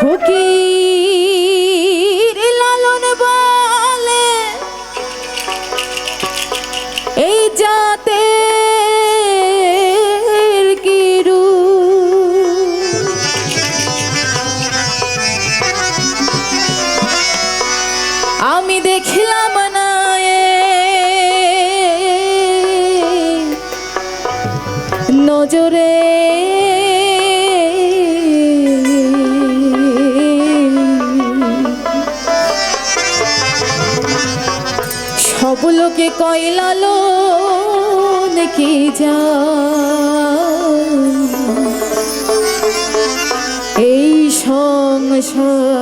ফকির লালন বলে এই জাতের কিরু আমি দেখিলাম না নজরে সব লোকে কইলালো নাকি যা এই সংসারে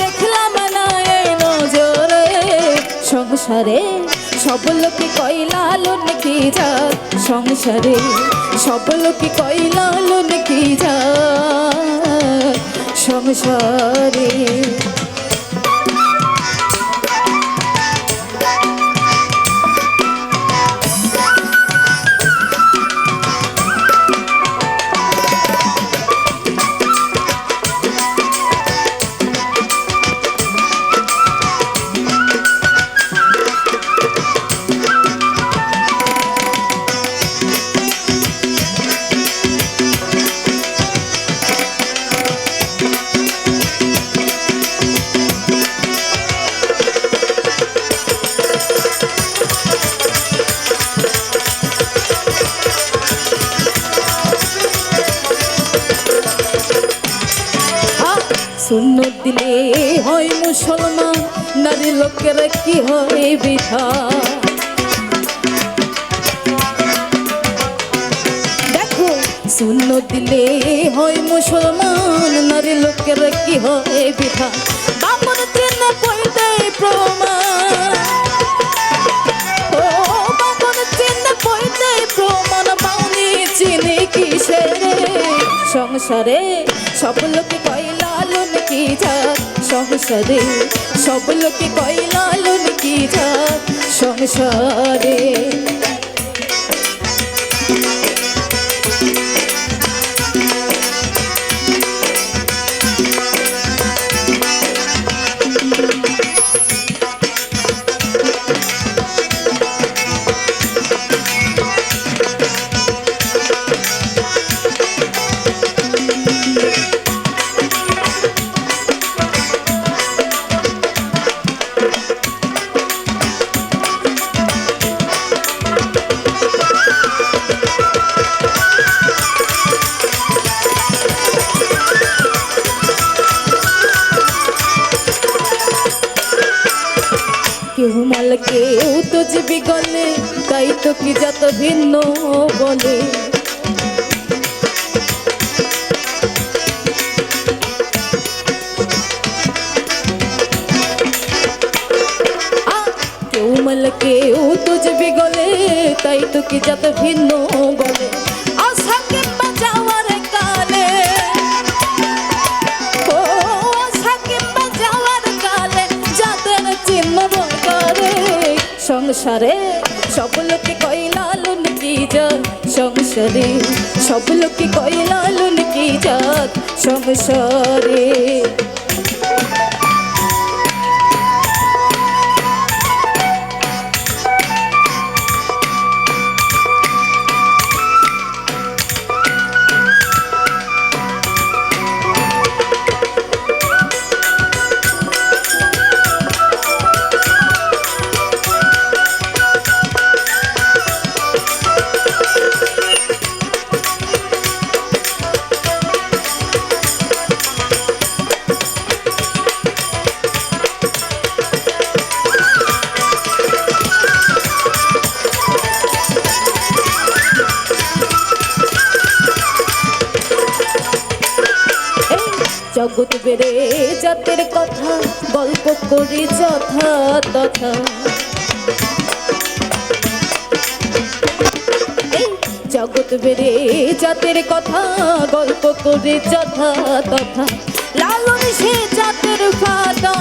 দেখলাম না এই নজরে সংসারে সব লোকে কইলালো নাকি যা সংসারে সব লোকে কইলালো নাকি যা সংসারে সুন্নত দিলে হয় মুসলমান নারী লোকের কি হয় বৃথা দেখো সুন্নত দিলে হয় মুসলমান নারী লোকের কি হয় বৃথা বামন চিহ্ন পড়তে প্রমাণ ও বামন চিহ্ন পড়তে প্রমাণ বাউনি চিনে কিসে সংসারে সব লোকে কইলালো নাকি যা সংসারে সব লোকে কইলালো নাকি যা সংসারে কেউ মাল কেউ তো জীবি গলে তাই তো কি যত ভিন্ন বলে কেউ মাল কেউ তো জীবি গলে তাই তো কি যত ভিন্ন বলে আশা কিংবা যাওয়ার কালে ও আশা কিংবা যাওয়ার কালে যাদের চিহ্ন সংসারে সব লোকে কইলালো নাকি যা সংসারে সব লোকে কইলালো নাকি যা সংসারে বেড়ে জাতের কথা গল্প করি যথা তথা। জগৎ বেড়ে জাতের কথা গল্প করে যথা তথা। লালন সে জাতের ফাটা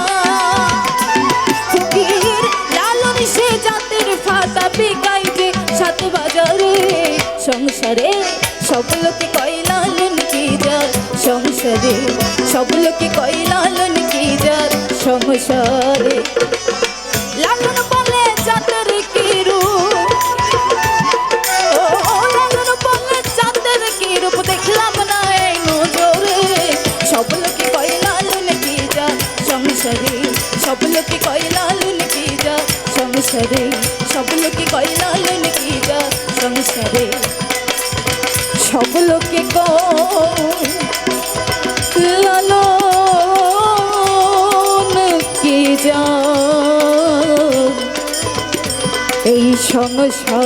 ফকির, লালন সে জাতের ফাটা বিকাই যে সাত বাজারে। সংসারে সব লোকে কয় লালন কি জাত, সংসারে সব লোকে কয় লালন কি জাত। সংসারে লালন বলে জাতের কি রূপ, দেখলাম না এই নজরে। সব লোকে কয় লালন কি জাত, সংসারে সব লোকে কয় লালন কি জাত। সংসারে সব লোকে কয় লালন কি জাত, সংসারে সব লোকে কয় লালন কি জাত। এই সংসার